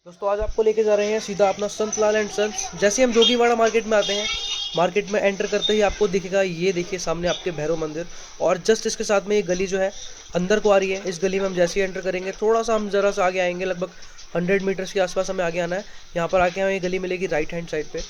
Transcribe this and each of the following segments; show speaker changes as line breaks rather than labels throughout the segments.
दोस्तों आज आपको लेके जा रहे हैं सीधा अपना संत लाल एंड सन्स। जैसे हम जोगीवाड़ा मार्केट में आते हैं, मार्केट में एंटर करते ही आपको दिखेगा, ये देखिए सामने आपके भैरव मंदिर, और जस्ट इसके साथ में एक गली जो है अंदर को आ रही है। इस गली में हम जैसे ही एंटर करेंगे, थोड़ा सा हम ज़रा सा आगे आएंगे, लगभग 100 मीटर्स के आसपास हमें आगे आना है। यहाँ पर आके हमें ये गली मिलेगी राइट हैंड साइड पे।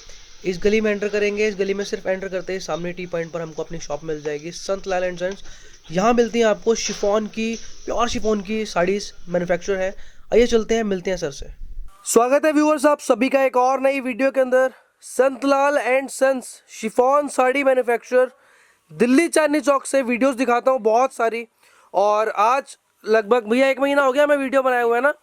इस गली में एंटर करेंगे, इस गली में सिर्फ एंटर करते ही सामने टी पॉइंट पर हमको अपनी शॉप मिल जाएगी संत लाल एंड सन्स। यहाँ मिलती हैं आपको शिफॉन की, प्योर शिफॉन की साड़ीज़ मैन्युफैक्चर है। आइए चलते हैं, मिलते हैं सर से। स्वागत है व्यूअर्स आप सभी का एक और नई वीडियो के अंदर। Sant Lal and sons chiffon sari manufacturer, Delhi Chandni Chowk से वीडियोस दिखाता हूँ बहुत सारी। और आज लगभग भैया 1 महीना हो गया मैं वीडियो बनाए हुए है ना,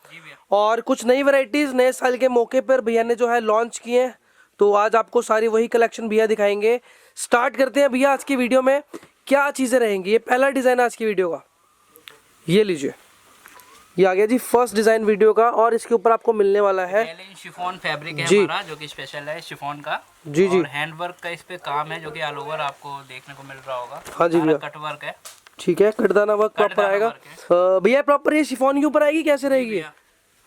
और कुछ नई वैरायटीज़ नए साल के मौके पर भैया ने जो है लॉन्च किए हैं, तो आज आपको सारी वही कलेक्शन भैया दिखाएंगे। स्टार्ट करते हैं भैया आज की वीडियो में, क्या चीज़ें रहेंगी। ये पहला डिज़ाइन है आज की वीडियो का, ये लीजिए, ये आ गया जी फर्स्ट डिजाइन वीडियो का। और इसके ऊपर आपको मिलने वाला है
शिफॉन फैब्रिक है हमारा, जो कि स्पेशल है शिफॉन का।
जी जी,
और हैंड वर्क का इस पे काम है, जो कि ऑल ओवर आपको देखने को मिल रहा होगा।
हाँ जी भैया,
कट वर्क है।
ठीक है, कटदाना वर्क प्रॉपर आएगा भैया। प्रॉपर ये शिफॉन के ऊपर आएगी, कैसे रहेगी?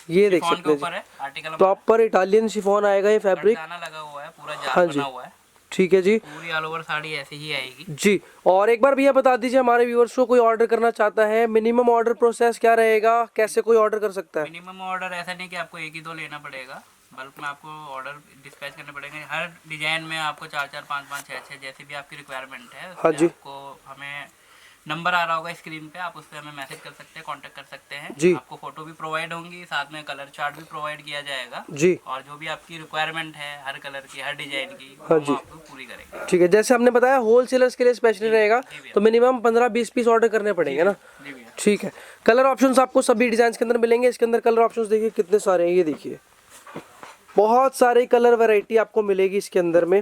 ये देख सकते हैं, प्रॉपर इटालियन शिफॉन आएगा ये फैब्रिक,
लगा हुआ है पूरा,
हाँ जी,
हुआ है।
ठीक है जी,
पूरी ऑल ओवर साड़ी ऐसे ही आएगी
जी। और एक बार भैया बता दीजिए हमारे व्यूअर्स को, कोई ऑर्डर करना चाहता है, मिनिमम ऑर्डर प्रोसेस क्या रहेगा, कैसे कोई ऑर्डर कर सकता है?
मिनिमम ऑर्डर ऐसा नहीं कि आपको एक ही दो लेना पड़ेगा, बल्क में आपको ऑर्डर डिस्पैच करने पड़ेंगे। हर डिजाइन में आपको 4-4, 5-5, 6-6 जैसे भी आपकी रिक्वायरमेंट है,
हाँ जी,
आपको हमें नंबर आ रहा होगा स्क्रीन पे, आप उस पर हमें मैसेज कर सकते हैं, कांटेक्ट कर सकते हैं
जी।
आपको फोटो भी प्रोवाइड होंगी, साथ में कलर चार्ट भी प्रोवाइड किया जाएगा
जी।
और जो भी आपकी रिक्वायरमेंट है हर कलर की, हर डिजाइन की,
हाँ
हम
जी,
आपको पूरी करेंगे।
ठीक है। जैसे हमने बताया होलसेलर्स के लिए स्पेशली रहेगा, तो मिनिमम 15-20 पीस ऑर्डर करने पड़ेंगे ना, ठीक है। कलर ऑप्शंस आपको सभी डिजाइन के अंदर मिलेंगे। इसके अंदर कलर ऑप्शंस देखिए कितने सारे हैं, ये देखिए बहुत सारे कलर वैरायटी आपको मिलेगी इसके अंदर में।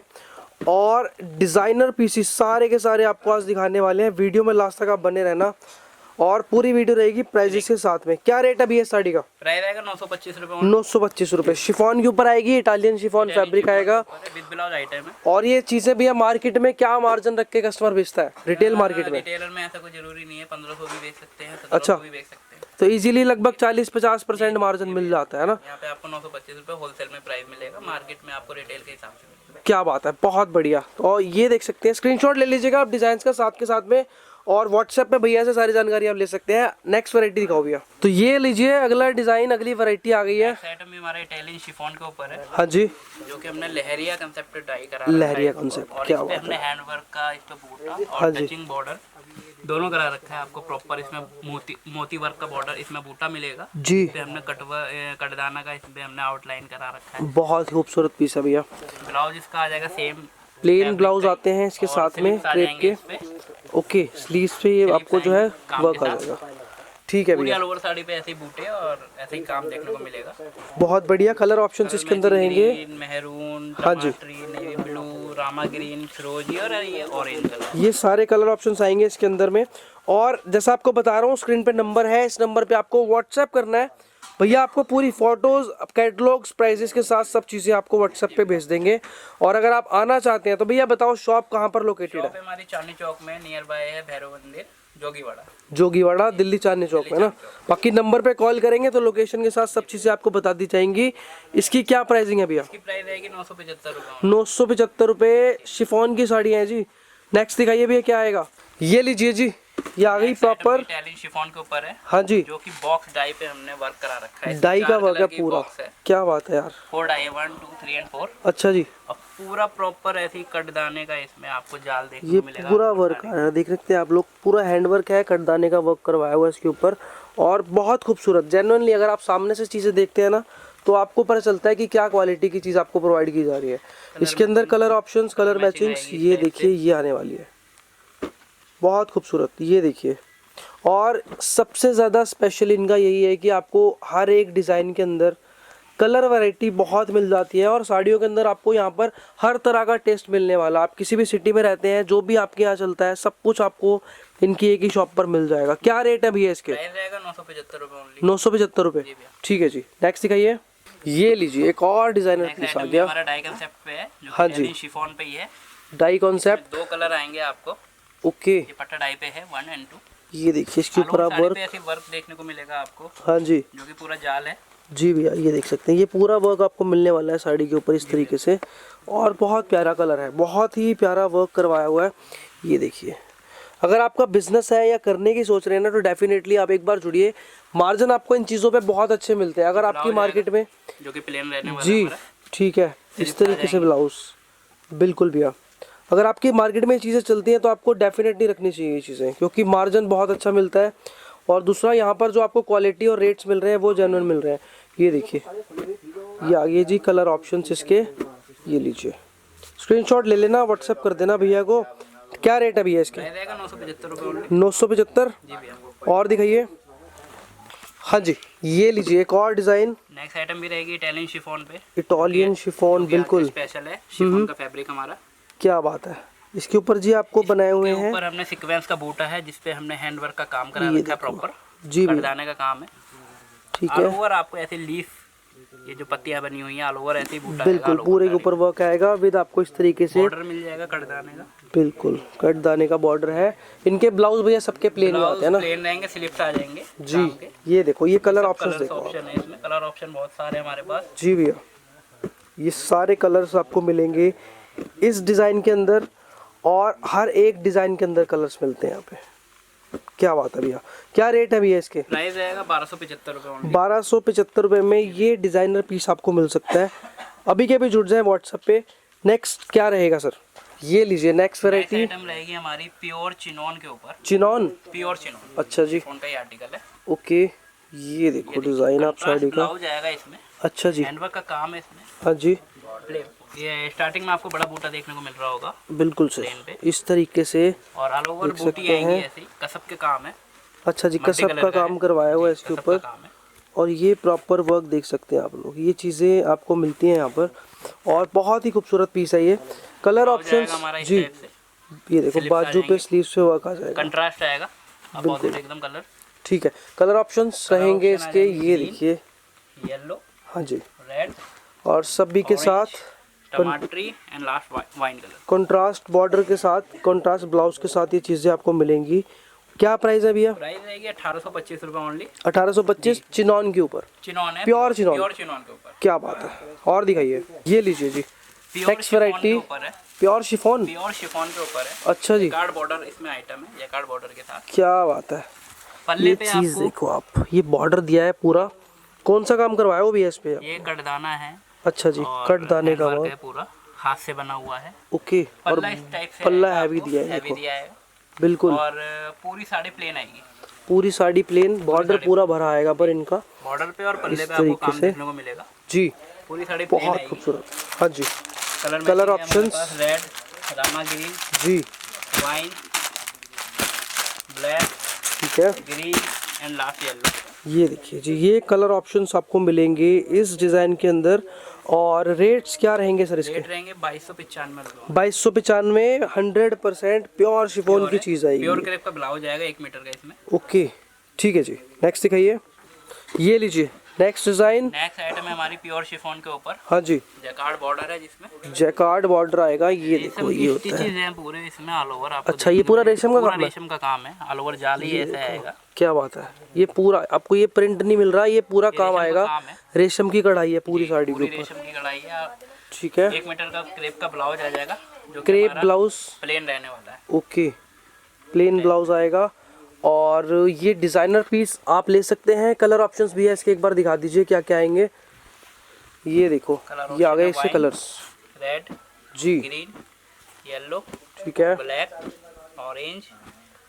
और डिज़ाइनर पीसीस सारे के सारे आपको आज दिखाने वाले हैं, वीडियो में लास्ट तक आप बने रहना। और पूरी वीडियो रहेगी प्राइजेस के साथ में। क्या रेट अभी है साड़ी का?
प्राइस आएगा 925 रुपये।
925 रुपये। शिफॉन के ऊपर आएगी, इटालियन शिफॉन फैब्रिक आएगा,
विद ब्लाउज आइटम है।
और ये चीज़ें भी मार्केट में क्या मार्जिन रख के कस्टमर बेचता है रिटेल मार्केट में?
रिटेलर में ऐसा कोई जरूरी नहीं है, 1500 भी बेच सकते हैं,
अच्छा,
भी बेच सकते हैं,
तो इजीली लगभग 40-50% मार्जिन मिल जाता है ना।
यहाँ पे आपको 925 रुपये होलसेल में प्राइस मिलेगा, मार्केट में आपको रिटेल के हिसाब से मिलेगा।
क्या बात है, बहुत बढ़िया। और ये देख सकते हैं, स्क्रीनशॉट ले लीजिएगा आप डिजाइन का साथ के साथ में, और व्हाट्सएप पे भैया से सारी जानकारी आप ले सकते हैं। नेक्स्ट वैरायटी दिखाओ भैया। तो ये लीजिए अगला डिजाइन, अगली वैरायटी आ गई है।
आइटम भी हमारा इटालियन शिफॉन के ऊपर है,
हाँ जी,
जो कि हमने लहरिया कंसेप्ट डाई करा,
लहरिया कंसेप्ट, क्या बात है।
हमने हैंड वर्क का इस पे बूटा
हाँ
और
जी,
टचिंग बॉर्डर दोनों करा रखा है आपको प्रॉपर। इसमें मोती वर्क का बॉर्डर, इसमें बूटा मिलेगा
जी।
इस पे हमने कटदाना का इसमें हमने आउटलाइन करा रखा है।
बहुत खूबसूरत पीस है भैया।
ब्लाउज इसका आ जाएगा सेम,
प्लेन ब्लाउज आते हैं इसके साथ में क्रेप के। ओके, स्लीव्स पे ये आपको जो है वर्क आ जाएगा, ठीक है भैया।
ऑल ओवर साड़ी पे ऐसे ही बूटे और ऐसे ही काम देखने को मिलेगा।
बहुत बढ़िया। कलर ऑप्शंस इसके अंदर रहेंगे,
मेहरून,
हाँ जी,
नेवी ब्लू, रामा ग्रीन, फिरोजी और ये ऑरेंज कलर,
ये सारे कलर ऑप्शंस आएंगे इसके अंदर में। और जैसा आपको बता रहा हूँ, स्क्रीन पे नंबर है, इस नंबर पे आपको व्हाट्सएप करना है। भैया आपको पूरी फोटोज, कैटलॉग्स, प्राइजेस के साथ सब चीज़ें आपको व्हाट्सएप पे भेज देंगे। और अगर आप आना चाहते हैं तो भैया बताओ शॉप कहाँ पर लोकेटेड है?
हमारी चांदनी चौक में नियर बाय है भैरव मंदिर, जोगीवाड़ा।
जोगीवाड़ा दिल्ली चांदनी चौक में ना। बाकी नंबर पे कॉल करेंगे तो लोकेशन के साथ सब चीज़ें आपको बता दी जाएंगी। इसकी क्या प्राइसिंग है भैया?
इसकी प्राइस रहेगी 975 रुपये।
975 रुपये। शिफॉन की साड़ी है जी। नेक्स्ट दिखाइए भैया, क्या आएगा? ये लीजिए जी, ये आ गई प्रॉपर
इटालियन शिफॉन के ऊपर है,
हाँ जी,
जो कि बॉक्स डाई पे हमने वर्क करा रखा है।
डाई का वर्क है पूरा, क्या बात है यार।
4 डाई है, 1 2 3 and 4।
अच्छा जी,
और पूरा प्रॉपर ऐसे ही कटदाने का इसमें आपको जाल देखने
ये
को मिलेगा।
पूरा वर्क है, देख सकते हैं आप लोग, पूरा हैंड वर्क है, कटदाने का वर्क करवाया हुआ है इसके ऊपर। और बहुत खूबसूरत, जेन्युइनली अगर आप सामने से चीज़ें देखते हैं ना, तो आपको पता चलता है कि क्या क्वालिटी की चीज़ आपको प्रोवाइड की जा रही है। इसके अंदर कलर ऑप्शंस, कलर मैचिंग्स, ये देखिए ये आने वाली है, बहुत खूबसूरत, ये देखिए। और सबसे ज़्यादा स्पेशल इनका यही है कि आपको हर एक डिज़ाइन के अंदर कलर वैरायटी बहुत मिल जाती है। और साड़ियों के अंदर आपको यहाँ पर हर तरह का टेस्ट मिलने वाला। आप किसी भी सिटी में रहते हैं, जो भी आपके यहाँ चलता है, सब कुछ आपको इनकी एक ही शॉप पर मिल जाएगा। क्या रेट है भैया इसके?
975 रुपये।
975 रुपये, ठीक है जी। नेक्स्ट दिखाइए, ये लीजिए एक और डिज़ाइनर पीस आ गया।
हमारा डाई कंसेप्ट पे है, जो
हाँ जी,
शिफॉन पे ही है।
डाई कॉन्सेप्ट,
2 कलर आएंगे आपको।
ओके,
ये पट्टा डाई पे है 1 and 2।
ये देखिए इसके ऊपर आप वर्क,
ऐसे वर्क देखने को मिलेगा आपको,
हाँ जी,
जो कि पूरा जाल है।
जी भैया ये देख सकते हैं, ये पूरा वर्क आपको मिलने वाला है साड़ी के ऊपर इस तरीके से, और बहुत प्यारा कलर है, बहुत ही प्यारा वर्क करवाया हुआ है। ये देखिए, अगर आपका बिजनेस है या करने की सोच रहे हैं ना, तो डेफिनेटली आप एक बार जुड़िए। मार्जिन आपको इन चीज़ों पे बहुत अच्छे मिलते हैं। अगर आपकी मार्केट में
जो कि प्लेन रहने वाला
जी ठीक है, इस तरीके से ब्लाउज, बिल्कुल भैया, अगर आपकी मार्केट में ये चीज़ें चलती हैं तो आपको डेफिनेटली रखनी चाहिए ये चीज़ें, क्योंकि मार्जिन बहुत अच्छा मिलता है। और दूसरा, यहाँ पर जो आपको क्वालिटी और रेट्स मिल रहे हैं वो जेन्युइन मिल रहे हैं। ये देखिए, ये आगे जी कलर ऑप्शंस इसके, ये लीजिए, स्क्रीनशॉट ले लेना, व्हाट्सएप कर देना भैया को। क्या रेट है भैया इसके?
975 रुपये।
975।
जी भैया।
और दिखाइए। हाँ जी, ये लीजिए एक और डिज़ाइन।
नेक्स्ट आइटम भी रहेगी इटालियन शिफॉन पे।
इटालियन शिफॉन, बिल्कुल
स्पेशल है शिफॉन का फैब्रिक हमारा।
क्या बात है। इसके ऊपर जी आपको बनाए हुए हैं,
ऊपर हमने सीक्वेंस का बूटा है जिसपे हमने हैंडवर्क का काम करा रखा है प्रॉपर।
जी
कटदाने का काम है।
ठीक
ऑल
है,
ओवर आपको ऐसे लीफ, ये जो पत्तियां बनी हुई हैं ऑल ओवर ऐसे ही बूटा
बिल्कुल पूरे के ऊपर वर्क आएगा विद आपको इस तरीके से
बॉर्डर मिल जाएगा कटदाने का।
बिल्कुल कट दाने का बॉर्डर है। इनके ब्लाउज भैया सबके प्लेन में आते हैं ना?
प्लेन रहेंगे, स्लिप्स आ जाएंगे
जी। ये देखो, ये कलर ऑप्शंस
कलर
देखो,
ऑप्शन है इसमें, कलर ऑप्शन बहुत सारे हमारे पास।
जी भैया, ये सारे कलर्स आपको मिलेंगे इस डिज़ाइन के अंदर, और हर एक डिज़ाइन के अंदर कलर्स मिलते हैं यहाँ पे। क्या बात है भैया। क्या रेट है भैया इसके?
प्राइस रहेगा 1275 रुपये।
1275 रुपये में ये डिज़ाइनर पीस आपको मिल सकता है। अभी के भी जुड़ जाए व्हाट्सएप पे। नेक्स्ट क्या रहेगा सर? ये लीजिए, नेक्स्ट वैरायटी
आइटम रहेगी हमारी प्योर चिनॉन के ऊपर।
चिनॉन,
प्योर चिनॉन,
अच्छा जी,
कौन का ये आर्टिकल है।
ओके, ये देखो डिज़ाइन आप साड़ी का,
ब्लाउज आएगा इसमें,
अच्छा जी,
हैंडवर्क का काम है इसमें।
हाँ जी,
ये स्टार्टिंग में आपको बड़ा बूटा देखने को मिल रहा होगा
बिल्कुल सर, इस तरीके से,
और ऑल ओवर बूटी आएंगी ऐसी, कसब के काम है।
अच्छा जी, कसब का काम करवाया हुआ है इसके ऊपर, और ये प्रॉपर वर्क देख सकते हैं आप लोग। ये चीज़ें आपको मिलती हैं यहाँ पर, और बहुत ही खूबसूरत पीस है ये। कलर ऑप्शंस जी, ये देखो बाजू पे स्लीव्स पे वर्क आ जाएगा,
कंट्रास्ट आएगा बिल्कुल एकदम कलर।
ठीक है, कलर ऑप्शंस रहेंगे इसके, ये देखिए,
येलो,
हाँ जी,
रेड,
और सभी के साथ
टमाटरी and last wine colour,
contrast border के साथ, कंट्रास्ट ब्लाउज के साथ ये चीज़ें आपको मिलेंगी। क्या प्राइस है भैया?
प्राइस रहेगी 1825 रुपये ओनली।
1825 चिनॉन के ऊपर,
चिनॉन है,
प्योर चिनॉन,
प्योर चिनॉन के ऊपर।
क्या बात है। और दिखाइए, ये लीजिए जी, next variety pure chiffon,
pure chiffon के ऊपर है।
अच्छा जी,
कार्ड बॉर्डर इसमें आइटम है, ये कार्ड बॉर्डर के साथ।
क्या बात है।
पल्ले
ये
पे
चीज़
आपको
देखो आप, ये बॉर्डर दिया है पूरा, कौन सा काम करवाया हो भैया इस पे?
ये कटदाना है,
अच्छा जी, कट दाने का
हैंडवर्क
वर्क
है, पूरा हाथ से बना हुआ है।
ओके, और
पल्ला इस टाइप से
पल्ला
रहेगा
हैवी
आपको,
दिया है,
हैवी
देखो
दिया है,
बिल्कुल,
और पूरी साड़ी प्लेन आएगी,
पूरी साड़ी प्लेन, बॉर्डर पूरा भरा आएगा पर इनका
बॉर्डर पे और पल्ले पे आपको
तरीके
काम
से
देखने को मिलेगा।
जी,
पूरी साड़ी प्लेन
बहुत
आएगी।
खूबसूरत, हाँ जी,
colour
options
red, Rama green,
जी,
वाइन, ब्लैक,
ठीक है,
ग्रीन एंड लास्ट येलो।
ये देखिए जी, ये कलर ऑप्शंस आपको मिलेंगे इस डिज़ाइन के अंदर। और रेट्स क्या रहेंगे सर इसके?
रेट रहेंगे 2295 रुपये।
2295, 100% प्योर शिफॉन की चीज़ आएगी।
प्योर क्रेप का ब्लाउज आएगा 1 मीटर का इसमें।
ओके, ठीक है जी, नेक्स्ट दिखाइए, ये लीजिए, नेक्स्ट डिज़ाइन।
नेक्स्ट आइटम है हमारी प्योर शिफॉन के ऊपर,
हाँ जी,
जैकार्ड बॉर्डर है जिसमें
जैकार्ड बॉर्डर आएगा, ये देखो, ये होता है,
चीजें हैं पूरे इसमें ऑल ओवर आपको।
अच्छा, ये पूरा रेशम का काम है?
रेशम का काम है, ऑल ओवर जाली ऐसे आएगा।
क्या बात है। ये पूरा आपको, ये प्रिंट नहीं मिल रहा, ये पूरा काम आएगा, रेशम की कढ़ाई है पूरी साड़ी के ऊपर,
रेशम की कढ़ाई है,
ठीक है,
1 मीटर का क्रेप का ब्लाउज आ जाएगा, जो
क्रेप ब्लाउज,
प्लेन रहने वाला है।
ओके, प्लेन ब्लाउज आएगा, और ये डिज़ाइनर पीस आप ले सकते हैं। कलर ऑप्शंस भी है इसके, एक बार दिखा दीजिए क्या क्या आएंगे। ये देखो, ये आ गए इसके कलर्स,
रेड
जी,
ग्रीन, येलो,
ठीक है,
ब्लैक, ऑरेंज,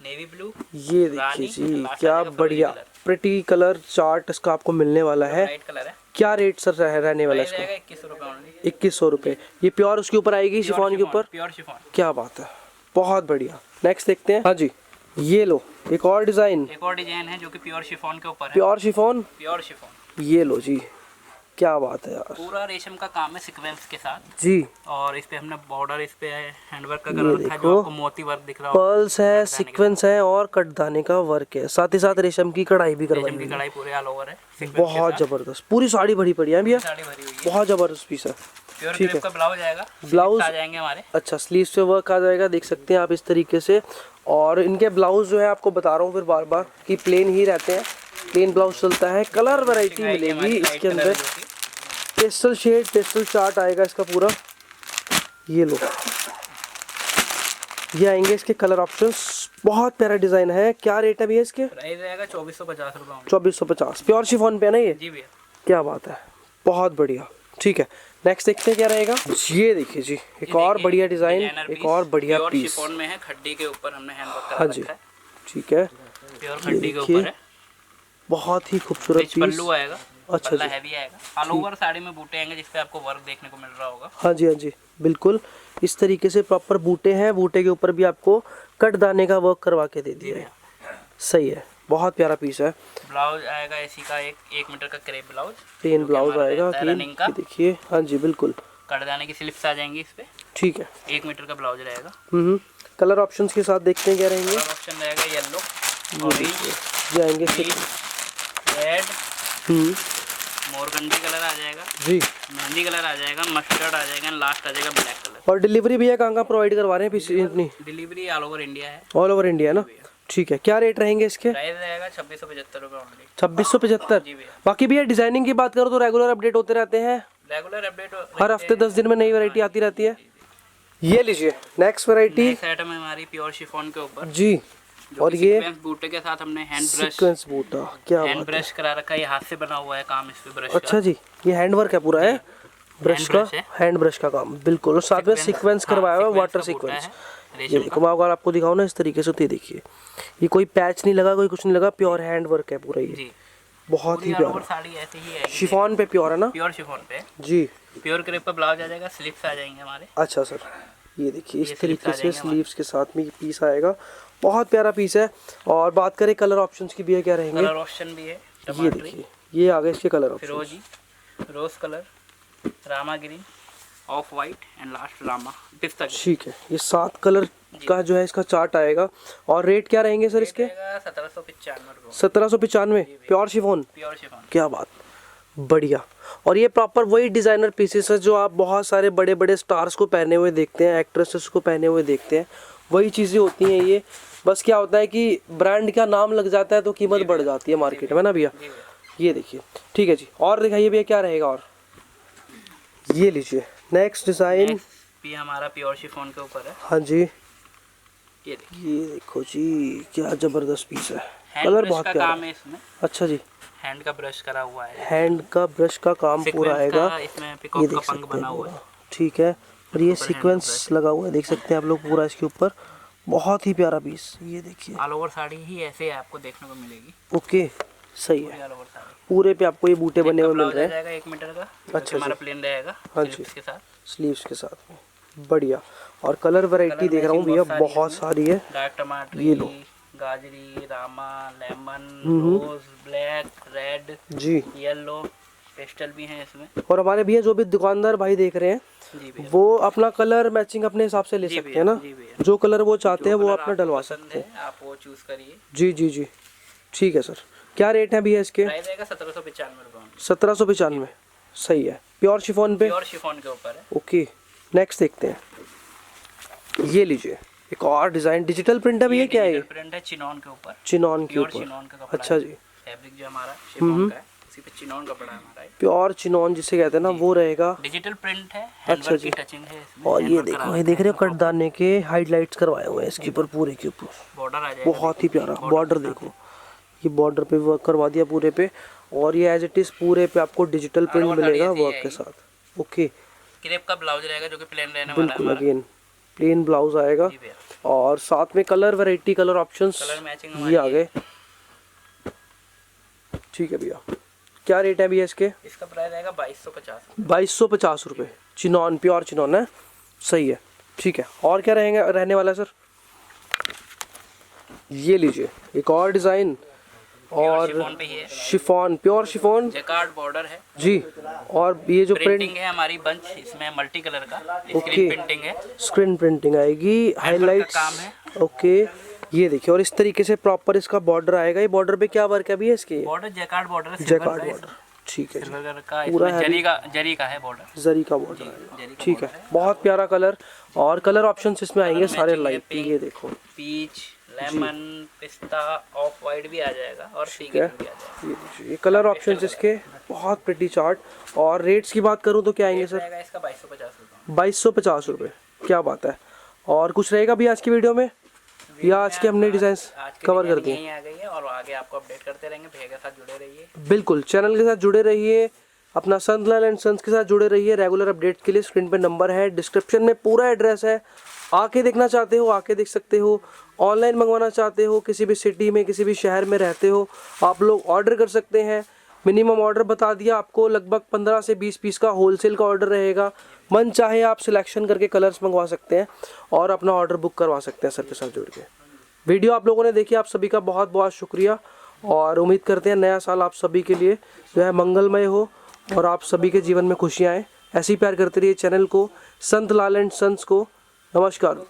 नेवी ब्लू,
ये देखिए जी, क्या बढ़िया प्रिटी कलर चार्ट इसका आपको मिलने वाला है।
लाइट कलर है।
क्या रेट सर रहने वाला है इसका?
2100 रुपये ओनली।
2100 रुपये। ये प्योर उसके ऊपर आएगी, शिफॉन के ऊपर,
प्योर शिफॉन।
क्या बात है, बहुत बढ़िया। नेक्स्ट देखते हैं, हाँ जी, ये लो एक और डिज़ाइन,
एक और डिजाइन है जो कि प्योर शिफॉन के ऊपर है।
प्योर शिफॉन,
प्योर शिफॉन,
ये लो जी, क्या बात है यार,
पूरा रेशम का काम है सीक्वेंस के साथ
जी,
और इस पे हमने बॉर्डर, इस पे हैंडवर्क का कलर रखा है, जो आपको मोती वर्क दिख रहा हो,
पर्ल्स है, सीक्वेंस है, और कटदाने का वर्क है, साथ ही साथ रेशम की कढ़ाई भी करवाई
रेशम की
हुई है।
कढ़ाई पूरे ऑल ओवर है,
बहुत जबरदस्त, पूरी साड़ी भरी पड़ी है भैया,
साड़ी भरी हुई है।
बहुत जबरदस्त पीस है।
प्योर
ठीक
क्रेप का ब्लाउज आएगा,
ब्लाउज
आ जाएंगे हमारे,
अच्छा, स्लीव्स पे वर्क आ जाएगा, देख सकते हैं आप इस तरीके से। और इनके ब्लाउज जो है आपको बता रहा हूँ फिर बार बार कि प्लेन ही रहते हैं, प्लेन ब्लाउज चलता है। कलर वैरायटी मिलेगी इसके अंदर, पेस्टल शेड, पेस्टल चार्ट आएगा इसका पूरा। ये लो, ये आएंगे इसके कलर ऑप्शंस। बहुत प्यारा डिजाइन है। क्या रेट है भैया इसके?
प्राइस रहेगा 2450 रुपये।
2450। प्योर शिफॉन पे है ना ये?
जी भैया।
क्या बात है, बहुत बढ़िया। ठीक है, नेक्स्ट देखते हैं क्या रहेगा। ये देखिए जी, एक और बढ़िया डिजाइन, एक और बढ़िया पीस।
शिफॉन में है, खड्डी के ऊपर हमने हैंडवर्क करा
हाँ जी,
रखा है।
ठीक है,
प्योर खड्डी के ऊपर है।
बहुत ही खूबसूरत पीस।
पल्लू आएगा,
अच्छा
पल्ला
जी,
हैवी आएगा। ऑल ओवर साड़ी में बूटे आएंगे जिसपे आपको वर्क देखने को मिल रहा होगा।
हाँ जी, हाँ जी, बिल्कुल इस तरीके से प्रॉपर बूटे हैं। बूटे के ऊपर भी आपको कट दाने का वर्क करवा के दे दिया है। सही है, बहुत प्यारा पीस है।
ब्लाउज आएगा इसी का 1 मीटर का क्रेप ब्लाउज,
प्लेन ब्लाउज आएगा।
रनिंग का
देखिए, हाँ जी, बिल्कुल
कटदाने की स्लिप्स आ जाएंगी इस पे।
ठीक है,
1 मीटर का ब्लाउज रहेगा।
कलर ऑप्शंस के साथ देखते हैं क्या रहेंगे।
कलर ऑप्शन रहेगा येलो, ऑरेंज,
जाएंगे
रेड, मोरगंडी कलर आ जाएगा
जी,
मेहंदी कलर आ जाएगा, मस्टर्ड आ जाएगा, लास्ट आ जाएगा ब्लैक कलर।
और डिलीवरी भैया कहाँ प्रोवाइड करवा रहे हैं पीस अपनी?
डिलीवरी ऑल ओवर इंडिया है।
ऑल ओवर इंडिया ना? ठीक है, क्या रेट रहेंगे इसके?
प्राइस रहेगा 2675 रुपये ओनली।
2675।
जी भैया।
बाकी भैया डिजाइनिंग की बात करो तो रेगुलर अपडेट होते रहते हैं,
रेगुलर अपडेट
हर हफ्ते 10 दिन में नई वैरायटी आती रहती है। ये लीजिए नेक्स्ट वैरायटी।
नेक्स्ट आइटम है हमारी प्योर शिफॉन के ऊपर
जी, और ये
सीक्वेंस बूटे के साथ हमने हैंड ब्रश,
सीक्वेंस बूटा, क्या
हैंड
बात है।
ब्रश करा रखा है। ये हाथ से बना हुआ है काम इस पे ब्रश
अच्छा जी, ये हैंड वर्क है पूरा है, ब्रश का,
ब्रश है।
हैंड ब्रश का काम बिल्कुल। और साथ में सीक्वेंस करवाया हुआ है, वाटर सीक्वेंस। ये देखो, मैं अगर आपको दिखाऊं ना इस तरीके से तो ये देखिए, ये कोई पैच नहीं लगा, कोई कुछ नहीं लगा, प्योर हैंड वर्क है पूरा ये।
जी,
बहुत ही प्यारा।
साड़ी ऐसे ही आएगी।
शिफॉन पे प्योर है ना?
प्योर शिफॉन पे
जी,
प्योर क्रेप का ब्लाउज आ जाएगा, स्लीव्स आ जाएंगे हमारे।
अच्छा सर, ये देखिए इस
ये
तरीके
स्लीव्स आ
से
जाएंगे
स्लीव्स के साथ में ये पीस आएगा। बहुत प्यारा पीस है। और बात करें कलर ऑप्शंस की भी है, क्या रहेंगे?
कलर ऑप्शन भी है,
ये
टमाटरी,
देखिए, ये आ गए इसके कलर ऑप्शन।
फिरोजी, rose colour, Rama green, off white and last Rama पिस्ता।
ठीक है, ये 7 कलर का जो है इसका चार्ट आएगा। और रेट क्या रहेंगे सर इसके?
1795 रुपये।
1795 प्योर शिफॉन।
Pure chiffon.
क्या बात, बढ़िया। और ये प्रॉपर वही डिजाइनर पीसेस है जो आप बहुत सारे बड़े बड़े स्टार्स को पहने हुए देखते हैं, एक्ट्रेसेस को पहने हुए देखते हैं, वही चीज़ें होती हैं ये। बस क्या होता है कि ब्रांड का नाम लग जाता है तो कीमत बढ़ जाती है मार्केट में ना भैया। ये देखिए, ठीक है जी, और दिखाइए भैया क्या रहेगा। और ये लीजिए नेक्स्ट डिजाइन
भी हमारा प्योर शिफॉन के ऊपर है।
हाँ जी,
ये देखिए,
ये देखो जी, क्या जबरदस्त पीस है।
हैंड
कलर
ब्रश
बहुत
का
प्यारा
काम है इसमें।
अच्छा जी,
हैंड का ब्रश करा हुआ है,
हैंड का ब्रश का काम पूरा आएगा।
इसमें
ये
पिकॉक का
देख
पंख
सकते
बना
हैं
हुआ है।
पूरा, ठीक है। और ये सीक्वेंस लगा हुआ है, देख सकते हैं आप लोग पूरा इसके ऊपर। बहुत ही प्यारा पीस, ये देखिए।
ऑल ओवर साड़ी ही ऐसे आपको देखने को मिलेगी।
ओके, सही है।
ऑल ओवर साड़ी
पूरे पे आपको ये बूटे बने हुए मिल रहे हैं।
जाएगा 1 मीटर का।
अच्छा
हमारा
जी,
प्लेन रहेगा।
हाँ जी,
इसके साथ
स्लीव्स के साथ में, बढ़िया। और कलर वैरायटी देख रहा हूँ भैया, बहुत सारी है।
डार्क टमाटर,
ये लो,
गाजरी, रामा, लेमन, रोज, ब्लैक, रेड
जी,
येलो, पेस्टल भी हैं इसमें।
और हमारे भैया जो भी दुकानदार भाई देख रहे हैं वो अपना कलर मैचिंग अपने हिसाब से ले सकते हैं ना, जो कलर वो चाहते हैं वो अपना डलवा सकते हैं,
आप वो चूज करिए।
जी जी जी, ठीक है सर। क्या रेट है भैया इसके?
प्राइस रहेगा 1795 रुपये।
1795, सही है। प्योर शिफॉन पे?
प्योर शिफॉन के ऊपर है।
ओके, नेक्स्ट देखते हैं। ये लीजिए, एक और डिजाइन, डिजिटल प्रिंट है भैया, क्या है ये?
प्रिंट है चिनॉन के ऊपर।
चिनॉन के
प्योर
ऊपर,
चिनॉन का कपड़ा।
अच्छा जी।
फैब्रिक जो हमारा शिफॉन का है उसी पे चिनॉन कपड़ा है हमारा।
प्योर चिनॉन जिसे कहते हैं ना, वो रहेगा।
डिजिटल प्रिंट है,
अच्छा जी,
टचिंग है इसमें।
और ये देखो, ये देख रहे हो कटदाने के हाइलाइट्स करवाए हुए हैं इसके ऊपर, पूरे के ऊपर।
बॉर्डर आ जाएगा,
बहुत ही प्यारा बॉर्डर, देखो ये बॉर्डर पे वर्क करवा दिया पूरे पे। और ये एज इट इज पूरे पे आपको डिजिटल प्रिंट मिलेगा वर्क के साथ। ओके,
क्रेप का ब्लाउज रहेगा जो कि प्लेन रहने वाला है।
बिल्कुल, अगेन प्लेन ब्लाउज आएगा। और साथ में कलर वैरायटी, कलर ऑप्शंस ये आ गए। ठीक है भैया, क्या रेट है भैया इसके?
इसका प्राइस रहेगा 2250।
2250 रुपये। चिनॉन, प्योर चिनॉन है, सही है, ठीक है। और क्या रहेंगे, रहने वाला है सर? ये लीजिए एक और डिजाइन, और chiffon, pure chiffon,
jacquard border है
जी। और ये जो
प्रिंटिंग है हमारी बंच, इसमें मल्टी कलर का स्क्रीन प्रिंटिंग है।
स्क्रीन प्रिंटिंग आएगी, हाइलाइट्स
काम है।
ओके, ये देखिए। और इस तरीके से प्रॉपर इसका बॉर्डर आएगा। ये बॉर्डर पे क्या वर्क है भी है इसके?
बॉर्डर जैकार्ड बॉर्डर है,
जैकार्ड बॉर्डर, ठीक है,
पूरा जरी का है बॉर्डर,
जरी का बॉर्डर है, ठीक है। बहुत प्यारा कलर। और कलर ऑप्शंस इसमें आएंगे सारे लाइट। ये देखो,
पीच, लेमन पिस्ता ऑफ वाइट भी आ जाएगा और सी
है।
ग्रीन भी आ जाएगा।
ये कलर ऑप्शंस इसके बहुत प्रिटी चार्ट। और रेट्स की बात करूँ तो क्या आएंगे सर?
रहेगा इसका 2250 रुपये।
2250 रुपये, क्या बात है। और कुछ रहेगा भी आज की वीडियो में या आज के हमने डिजाइन कवर कर दिए?
यही आ गई है और आगे आपको अपडेट करते रहेंगे। भैया के साथ जुड़े रहिए,
बिल्कुल चैनल के साथ जुड़े रहिए, अपना संतलाल एंड सन्स के साथ जुड़े रहिए। रेगुलर अपडेट के लिए स्क्रीन पे नंबर है, डिस्क्रिप्शन में पूरा एड्रेस है। आके देखना चाहते हो आके देख सकते हो, ऑनलाइन मंगवाना चाहते हो, किसी भी सिटी में किसी भी शहर में रहते हो आप लोग ऑर्डर कर सकते हैं। मिनिमम ऑर्डर बता दिया आपको, लगभग 15 से 20 पीस का होलसेल का ऑर्डर रहेगा। मन चाहे आप सिलेक्शन करके कलर्स मंगवा सकते हैं और अपना ऑर्डर बुक करवा सकते हैं सर के साथ जुड़ के। वीडियो आप लोगों ने देखी, आप सभी का बहुत बहुत शुक्रिया और उम्मीद करते हैं नया साल आप सभी के लिए जो है मंगलमय हो और आप सभी के जीवन में खुशियाँ आएँ। ऐसे ही प्यार करते रहिए चैनल को, संतलाल एंड सन्स को। नमस्कार।